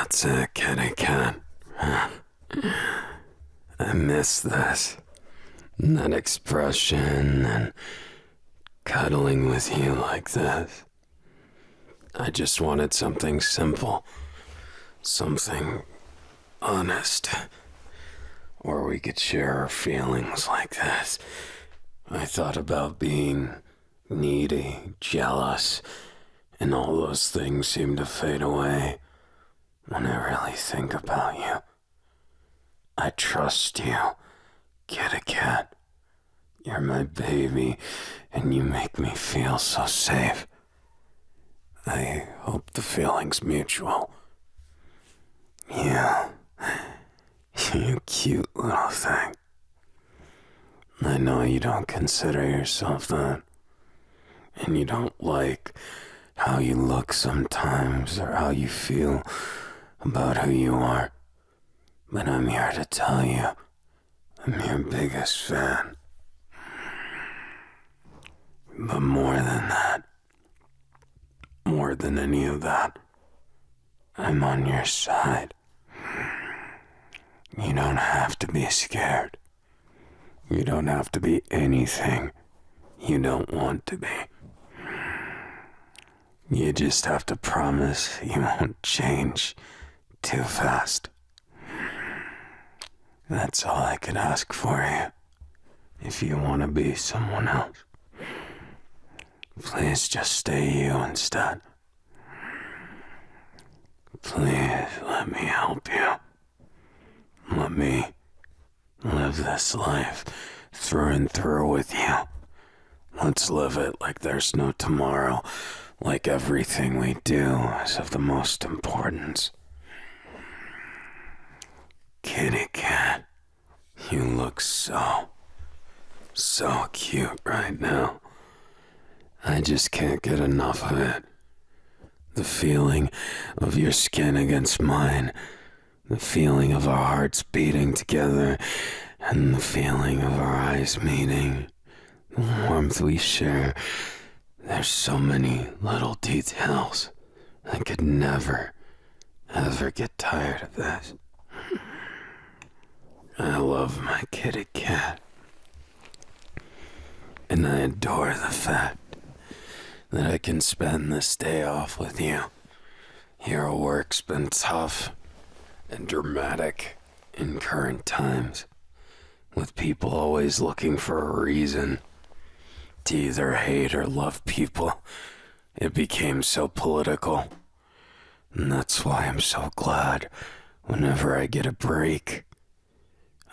That's it, kitty cat. I miss this. That expression and cuddling with you like this. I just wanted something simple. Something honest. Where we could share our feelings like this. I thought about being needy, jealous, and all those things seem to fade away when I really think about you. I trust you, kitty cat. You're my baby, and you make me feel so safe. I hope the feeling's mutual. Yeah, you cute little thing. I know you don't consider yourself that, and you don't like how you look sometimes or how you feel about who you are. But I'm here to tell you, I'm your biggest fan. But more than that, more than any of that, I'm on your side. You don't have to be scared. You don't have to be anything you don't want to be. You just have to promise you won't change too fast. That's all I could ask for you. If you want to be someone else, please just stay you instead. Please let me help you. Let me live this life through and through with you. Let's live it like there's no tomorrow, like everything we do is of the most importance. Kitty cat, you look so cute right now. I just can't get enough of it. The feeling of your skin against mine, the feeling of our hearts beating together, and the feeling of our eyes meeting, the warmth we share. There's so many little details. I could never, ever get tired of this. I love my kitty cat. And I adore the fact that I can spend this day off with you. Your work's been tough and dramatic in current times, with people always looking for a reason to either hate or love people. It became so political, and that's why I'm so glad whenever I get a break.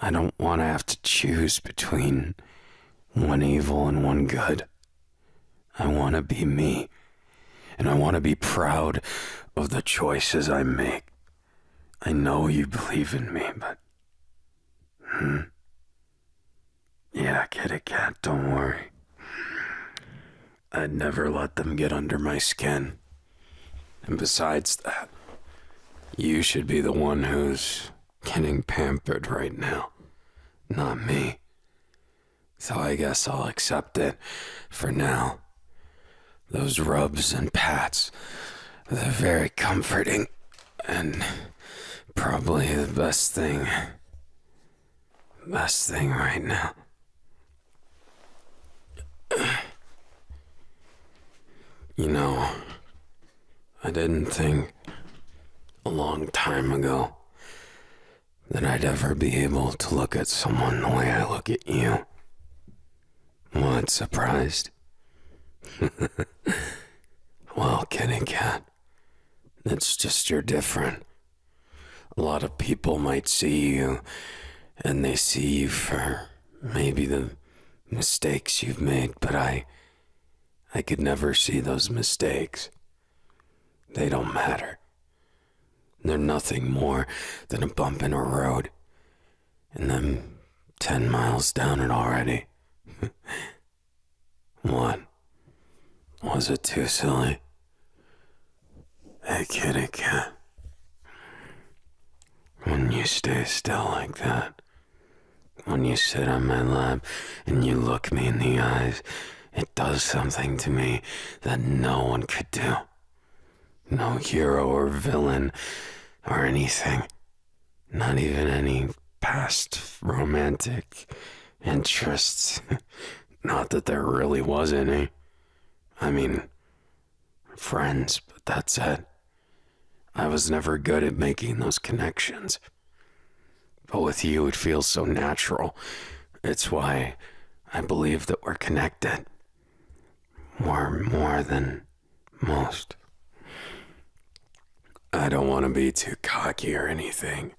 I don't want to have to choose between one evil and one good. I want to be me, and I want to be proud of the choices I make. I know you believe in me, but... Yeah, kitty cat, don't worry. I'd never let them get under my skin. And besides that, you should be the one who's getting pampered right now, not me. So I guess I'll accept it for now. Those rubs and pats, they're very comforting and probably the best thing right now. You know, I didn't think a long time ago that I'd ever be able to look at someone the way I look at you. What, surprised? Well, kitty cat, it's just you're different. A lot of people might see you, and they see you for maybe the mistakes you've made, but I could never see those mistakes. They don't matter. They're nothing more than a bump in a road, and I'm 10 miles down it already. What? Was it too silly? Hey, kitty cat. When you stay still like that, when you sit on my lap and you look me in the eyes, it does something to me that no one could do. No hero or villain or anything. Not even any past romantic interests. Not that there really was any. I mean, friends, but that's it. I was never good at making those connections. But with you, it feels so natural. It's why I believe that we're connected. More than most. I don't want to be too cocky or anything,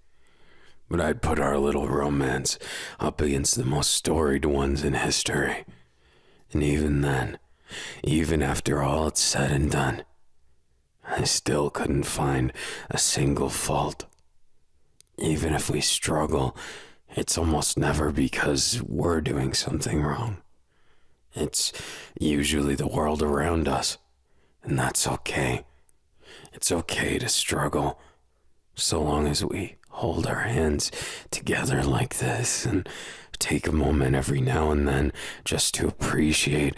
but I'd put our little romance up against the most storied ones in history. And even then, even after all it's said and done, I still couldn't find a single fault. Even if we struggle, it's almost never because we're doing something wrong. It's usually the world around us, and that's okay. It's okay to struggle, so long as we hold our hands together like this and take a moment every now and then just to appreciate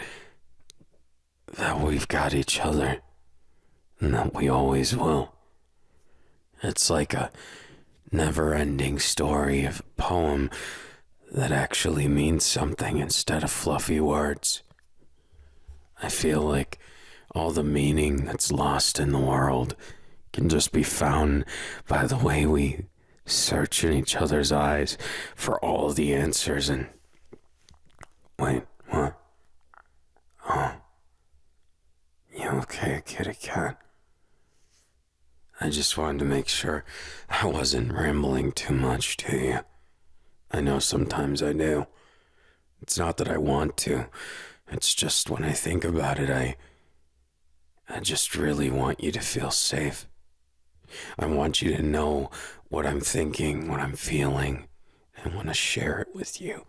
that we've got each other and that we always will. It's like a never-ending story of a poem that actually means something instead of fluffy words. I feel like all the meaning that's lost in the world can just be found by the way we search in each other's eyes for all the answers. And wait, what? Oh, you okay, kitty cat? I just wanted to make sure I wasn't rambling too much to you. I know sometimes I do. It's not that I want to. It's just when I think about it, I just really want you to feel safe. I want you to know what I'm thinking, what I'm feeling, and want to share it with you.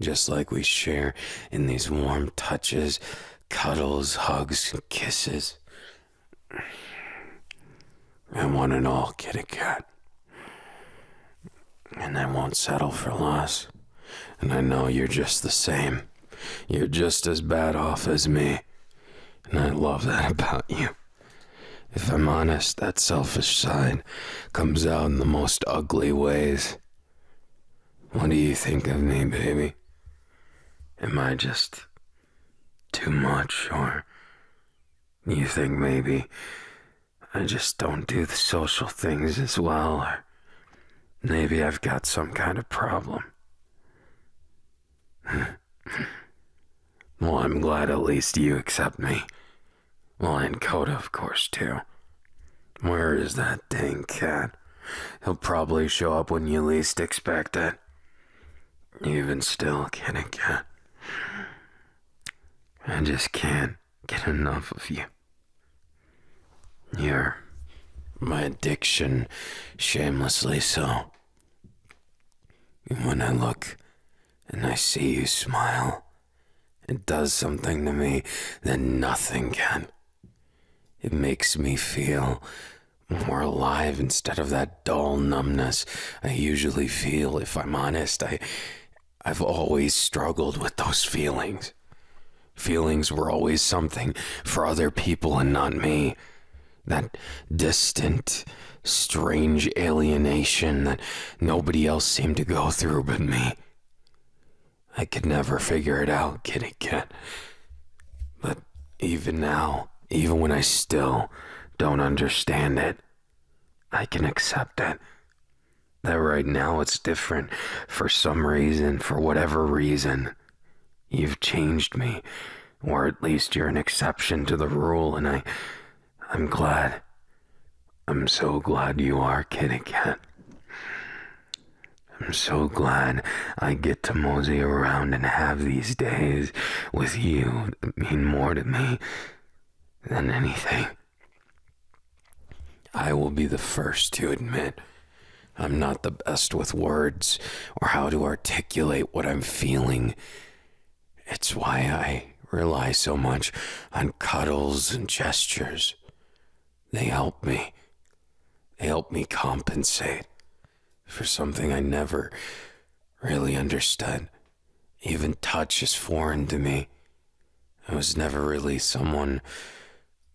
Just like we share in these warm touches, cuddles, hugs, and kisses. I want it all, kitty cat. And I won't settle for less. And I know you're just the same. You're just as bad off as me. And I love that about you. If I'm honest, that selfish side comes out in the most ugly ways. What do you think of me, baby? Am I just too much, or you think maybe I just don't do the social things as well, or maybe I've got some kind of problem? Well, I'm glad at least you accept me. Well, and Coda, of course, too. Where is that dang cat? He'll probably show up when you least expect it. Even still, kitty cat. I just can't get enough of you. You're my addiction, shamelessly so. When I look and I see you smile, it does something to me that nothing can. It makes me feel more alive instead of that dull numbness I usually feel. If I'm honest, I've always struggled with those feelings. Feelings were always something for other people and not me. That distant, strange alienation that nobody else seemed to go through but me. I could never figure it out, kitty cat. But even now, even when I still don't understand it, I can accept it. That right now it's different for some reason, for whatever reason. You've changed me, or at least you're an exception to the rule, and I'm glad. I'm so glad you are, kitty cat. I'm so glad I get to mosey around and have these days with you that mean more to me than anything. I will be the first to admit I'm not the best with words or how to articulate what I'm feeling. It's why I rely so much on cuddles and gestures. They help me. They help me compensate for something I never really understood. Even touch is foreign to me. I was never really someone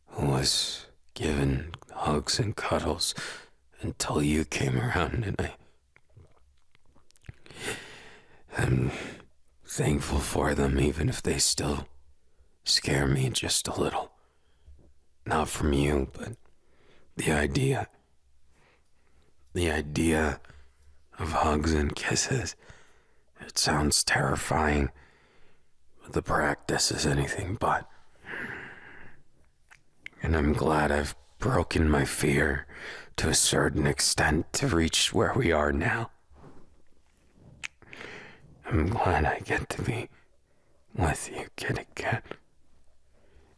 who was given hugs and cuddles until you came around, and I'm thankful for them, even if they still scare me just a little. Not from you, but the idea. The idea of hugs and kisses. It sounds terrifying, but the practice is anything but. And I'm glad I've broken my fear to a certain extent to reach where we are now. I'm glad I get to be with you, kitty cat.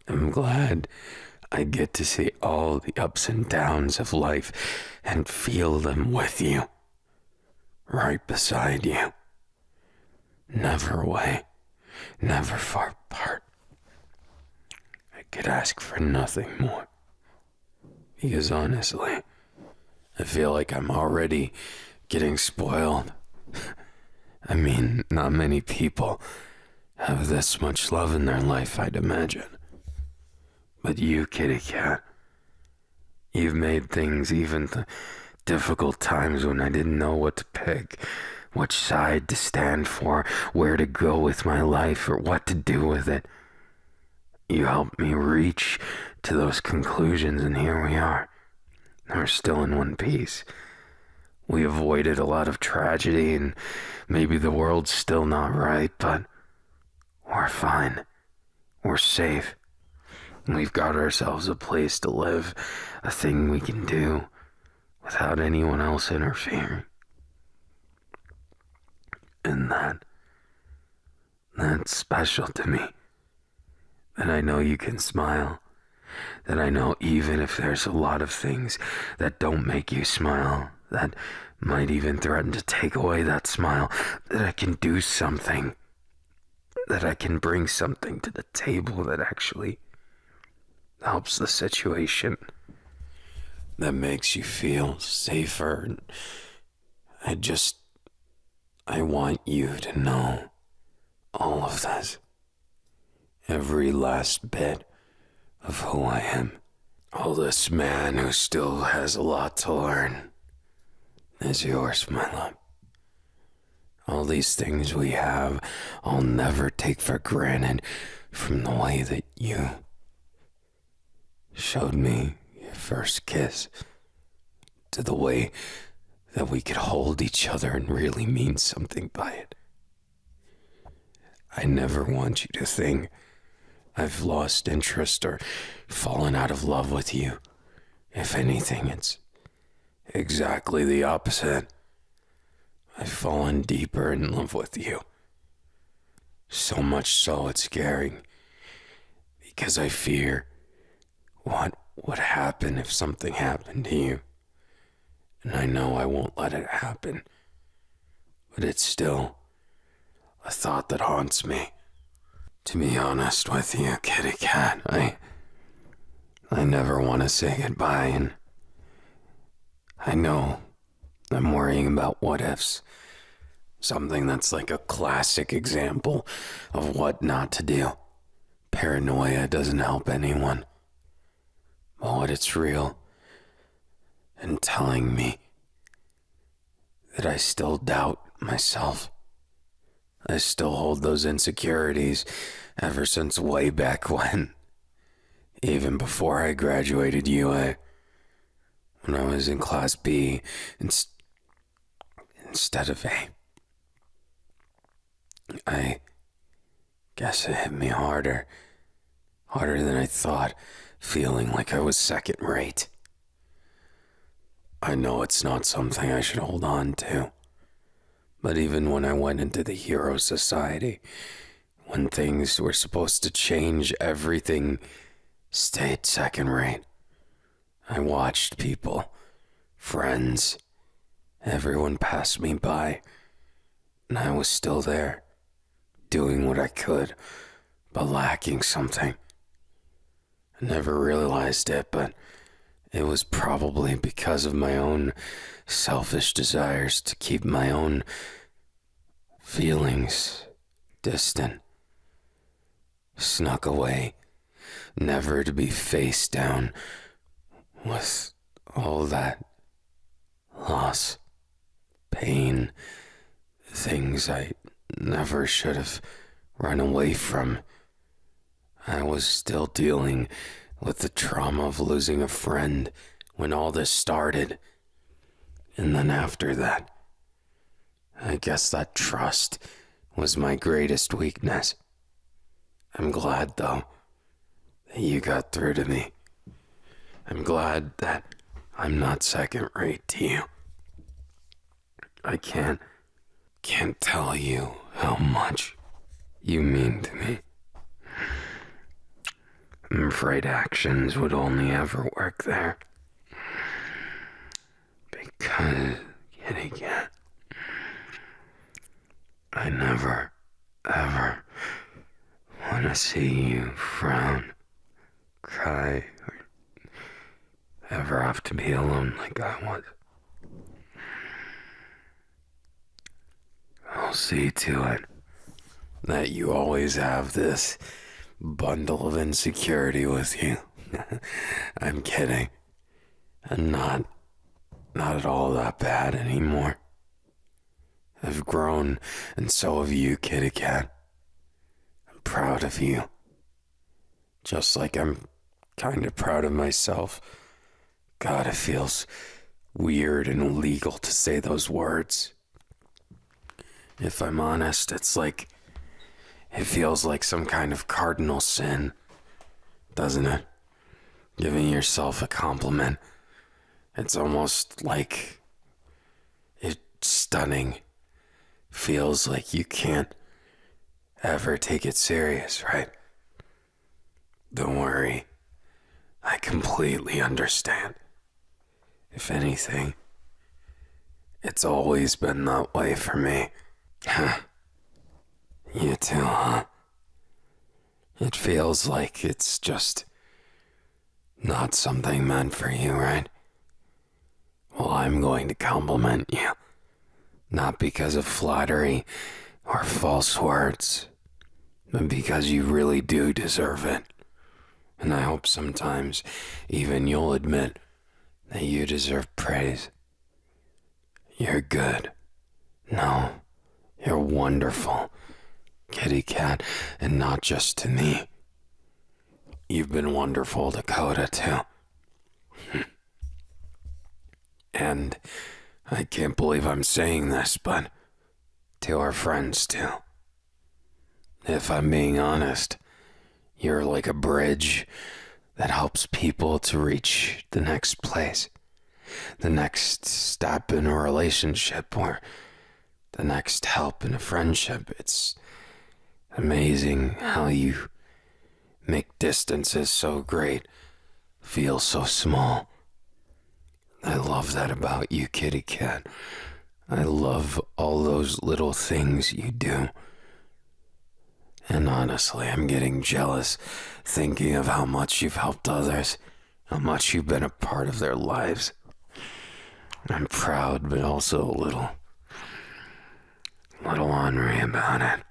I'm glad I get to see all the ups and downs of life and feel them with you. Right beside you. Never away, never far apart. I could ask for nothing more. Because honestly, I feel like I'm already getting spoiled. I mean, not many people have this much love in their life, I'd imagine. But you, kitty cat, you've made things, even the difficult times when I didn't know what to pick, which side to stand for, where to go with my life, or what to do with it. You helped me reach to those conclusions, and here we are. We're still in one piece. We avoided a lot of tragedy, and maybe the world's still not right, but we're fine. We're safe. We've got ourselves a place to live, a thing we can do without anyone else interfering. And that's special to me. That I know you can smile. That I know even if there's a lot of things that don't make you smile, that might even threaten to take away that smile, that I can do something. That I can bring something to the table that actually helps the situation. That makes you feel safer. I want you to know all of this. Every last bit of who I am. All this man who still has a lot to learn is yours, my love. All these things we have, I'll never take for granted, from the way that you showed me your first kiss, to the way that we could hold each other and really mean something by it. I never want you to think I've lost interest or fallen out of love with you. If anything, it's exactly the opposite. I've fallen deeper in love with you. So much so it's scaring. Because I fear what would happen if something happened to you. And I know I won't let it happen. But it's still a thought that haunts me. To be honest with you, kitty cat, I never want to say goodbye, and I know I'm worrying about what ifs. Something that's like a classic example of what not to do. Paranoia doesn't help anyone. But what it's real and telling me that I still doubt myself. I still hold those insecurities ever since way back when. Even before I graduated UA. When I was in Class B instead of A. I guess it hit me harder. Harder than I thought, feeling like I was second rate. I know it's not something I should hold on to. But even when I went into the hero society, when things were supposed to change, everything stayed second rate. I watched people, friends, everyone pass me by, and I was still there, doing what I could, but lacking something. I never realized it, but it was probably because of my own selfish desires to keep my own feelings distant, snuck away, never to be face down with all that loss, pain, things I never should have run away from. I was still dealing with the trauma of losing a friend when all this started. And then after that, I guess that trust was my greatest weakness. I'm glad, though, that you got through to me. I'm glad that I'm not second rate to you. I can't tell you how much you mean to me. I'm afraid actions would only ever work there. Because, kitty cat, I never, ever want to see you frown, cry, or ever have to be alone like I was. I'll see to it that you always have this bundle of insecurity with you. I'm kidding. I'm not at all that bad anymore. I've grown, and so have you, kitty cat. I'm proud of you. Just like I'm kind of proud of myself. God, it feels weird and illegal to say those words. If I'm honest, it feels like some kind of cardinal sin, doesn't it? Giving yourself a compliment. It's almost like it's stunning. Feels like you can't ever take it serious, right? Don't worry. I completely understand. If anything, it's always been that way for me. You too, huh? It feels like it's just not something meant for you, right? Well, I'm going to compliment you. Not because of flattery or false words, but because you really do deserve it. And I hope sometimes even you'll admit that you deserve praise. You're good. No, you're wonderful, kitty cat, and not just to me. You've been wonderful to Coda, too. And I can't believe I'm saying this, but to our friends, too. If I'm being honest, you're like a bridge that helps people to reach the next place, the next step in a relationship, or the next help in a friendship. It's amazing how you make distances so great feel so small. I love that about you, kitty cat. I love all those little things you do. And honestly, I'm getting jealous thinking of how much you've helped others, how much you've been a part of their lives. I'm proud, but also a little ornery about it.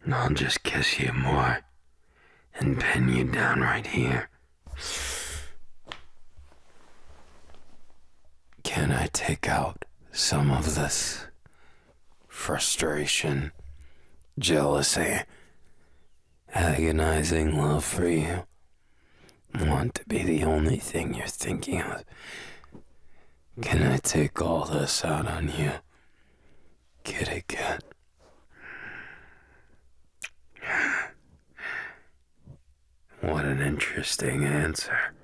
And I'll just kiss you more and pin you down right here. Can I take out some of this frustration, jealousy, agonizing love for you? Want to be the only thing you're thinking of? Can I take all this out on you, kitty cat? What an interesting answer.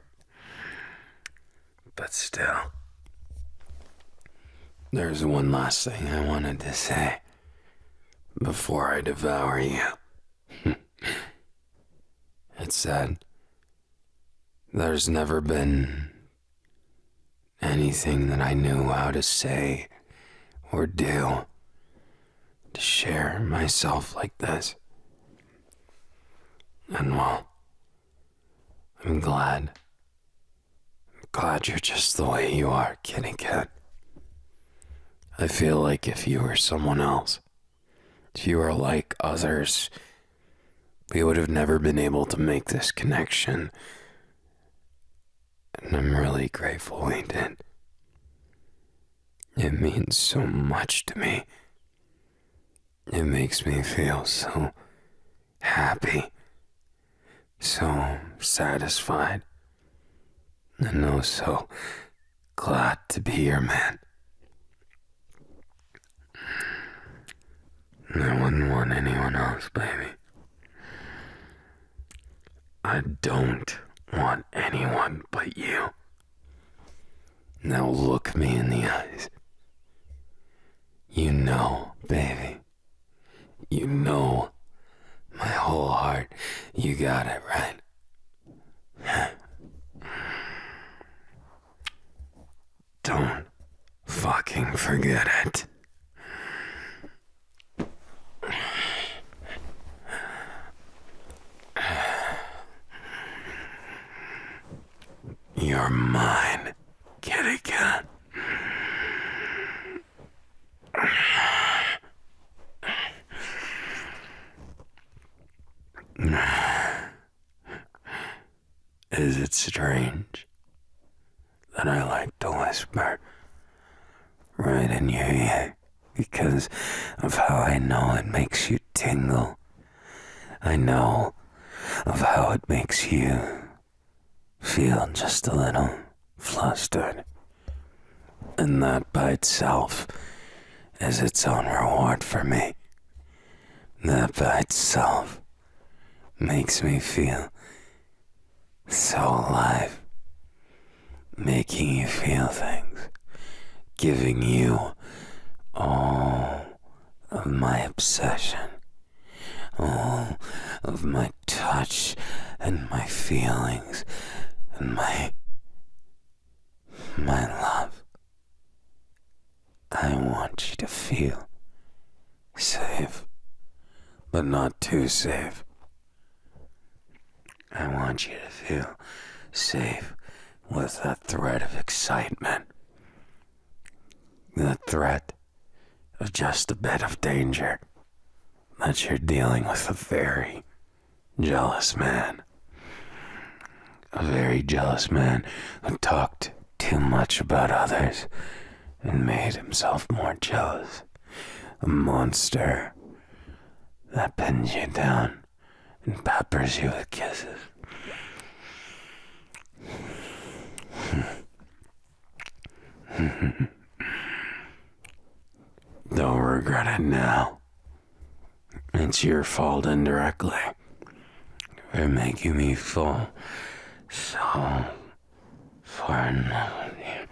But still, there's one last thing I wanted to say before I devour you. It's that there's never been anything that I knew how to say or do to share myself like this. And well, I'm glad you're just the way you are, kitty cat. I feel like if you were someone else, if you were like others, we would have never been able to make this connection And I'm really grateful we did. It means so much to me. It makes me feel so happy, so satisfied, and oh so glad to be your man. I wouldn't want anyone else, baby. I don't want anyone but you. Now look me in the eyes. You know, baby. You know my whole heart. You got it right. Don't fucking forget it. You're mine, kitty cat. Is it strange that I like to whisper right in your ear because of how I know it makes you tingle? I know of how it makes you feel just a little flustered. And that by itself is its own reward for me. That by itself makes me feel so alive, making you feel things, giving you all of my obsession, all of my touch and my feelings and my love. I want you to feel safe, but not too safe. I want you to feel safe with that threat of excitement. The threat of just a bit of danger. That you're dealing with a very jealous man. A very jealous man who talked too much about others and made himself more jealous. A monster that pins you down and peppers you with kisses. Don't regret it now. It's your fault indirectly for making me fall so far in love with you.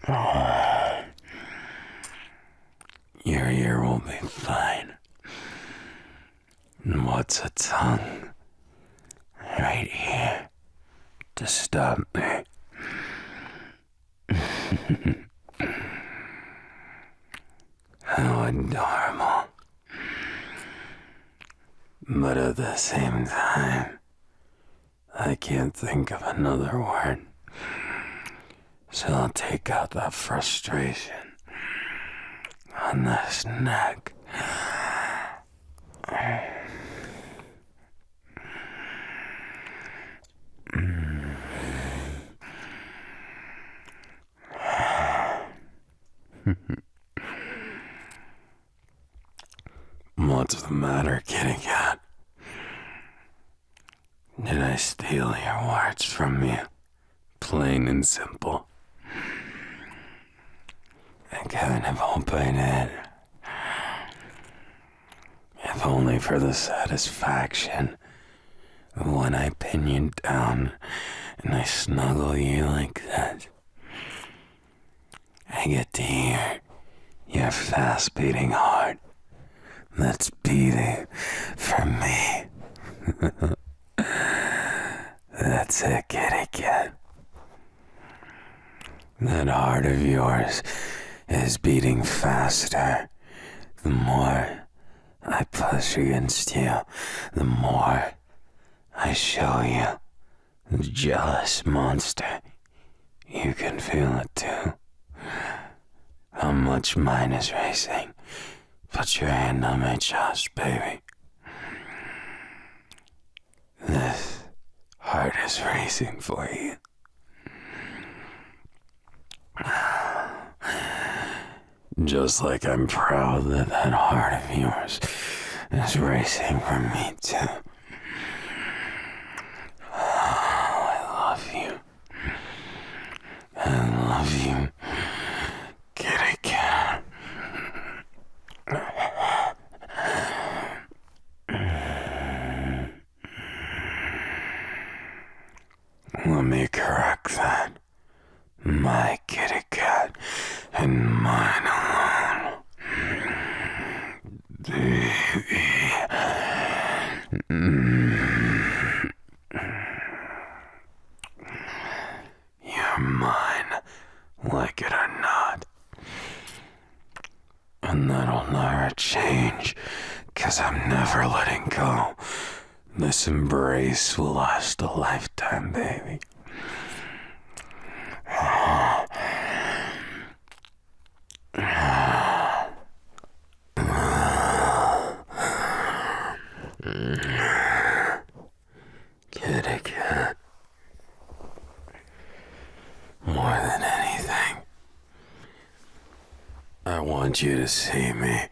Oh, your ear will be fine. And what's a tongue right here to stop me? How adorable. But at the same time, I can't think of another word. So I'll take out that frustration on this neck. What's the matter, kitty cat? Did I steal your words from you? Plain and simple. I kind of hope I did. If only for the satisfaction of when I pin you down and I snuggle you like that. I get to hear your fast beating heart that's beating for me. That's it, kitty cat. That heart of yours is beating faster. The more I push against you, the more I show you the jealous monster. You can feel it too. How much mine is racing. Put your hand on my chest, baby. This heart is racing for you. Just like I'm proud that that heart of yours is racing for me too. I love you. I love you, kitty cat. Let me correct that. My kitty cat and mine alone. Baby. You're mine, like it or not. And that'll never change, 'cause I'm never letting go. This embrace will last a lifetime, baby. Kitty cat. More than anything, I want you to see me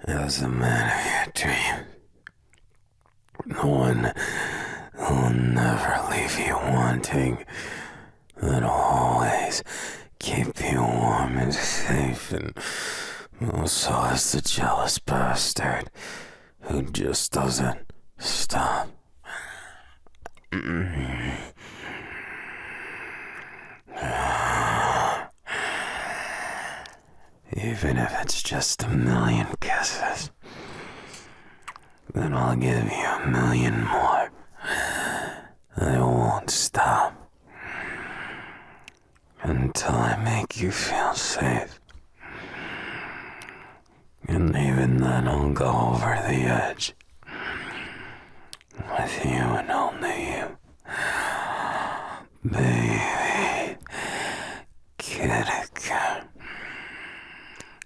as the man of your dreams. The one who'll never leave you wanting, that'll always keep you warm and safe, and also as the jealous bastard who just doesn't stop. Even if it's just a million kisses, then I'll give you a million more. I won't stop until I make you feel safe. And even then I'll go over the edge with you and only you. Baby, kitty cat,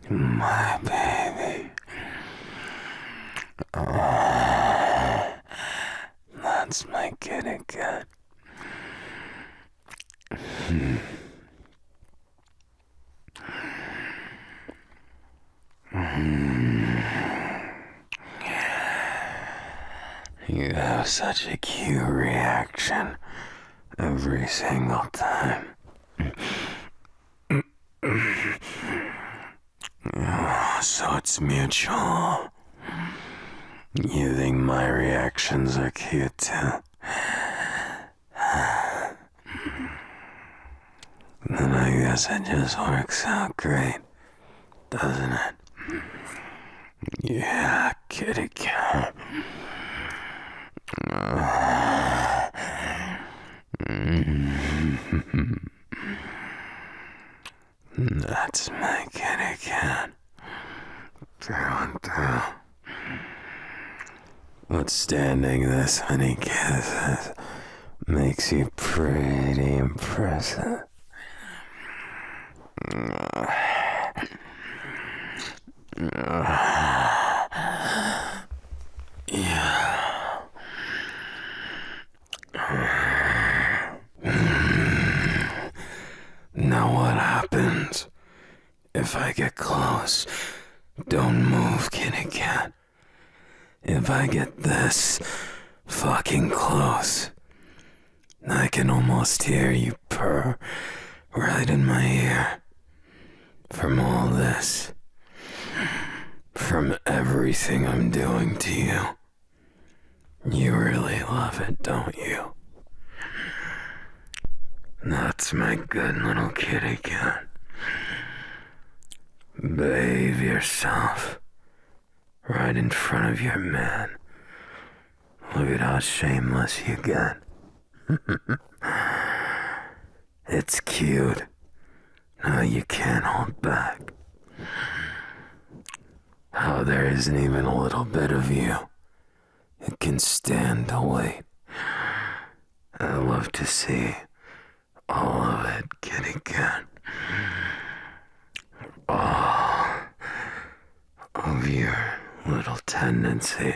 my baby. That's my kitty cat. You have such a cute reaction every single time. So it's mutual. You think my reactions are cute too? Then I guess it just works out great, doesn't it? Yeah, kitty cat. That's my kitty cat. Through and through. Withstanding this many kisses makes you pretty impressive. Yeah. Now what happens if I get close? Don't move, kitty cat. If I get this fucking close, I can almost hear you purr right in my ear. From all this, from everything I'm doing to you. You really love it, don't you? That's my good little kitty cat. Behave yourself right in front of your man. Look at how shameless you get. It's cute. How you can't hold back. How there isn't even a little bit of you. It can stand to wait. I love to see all of it, kitty cat. All of your little tendencies.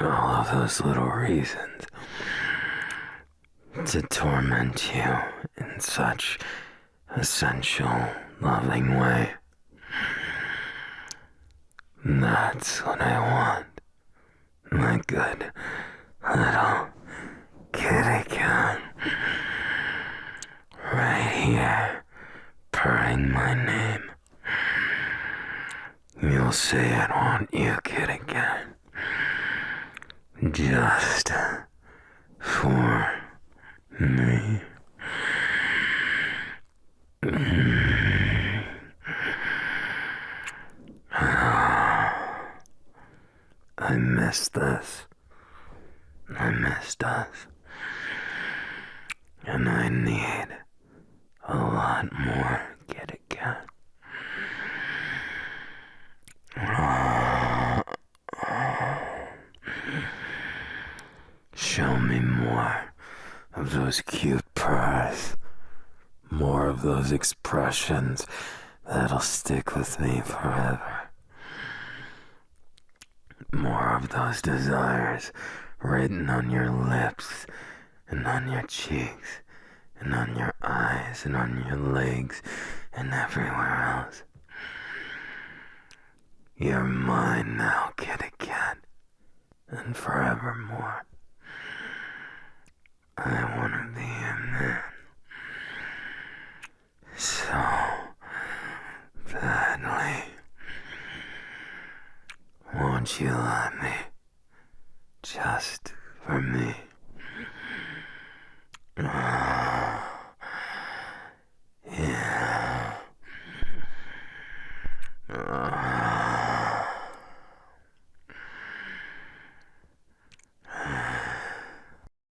All of those little reasons to torment you in such a sensual, loving way. That's what I want, my good little kitty cat. Right here, purring my name. You'll say I want you, kitty cat. Just for me. I miss this. I missed us. And I need a lot more, kitty cat. Show me more of those cute purrs. More of those expressions that'll stick with me forever. More of those desires written on your lips and on your cheeks and on your eyes and on your legs and everywhere else. You're mine now, kitty cat, and forevermore.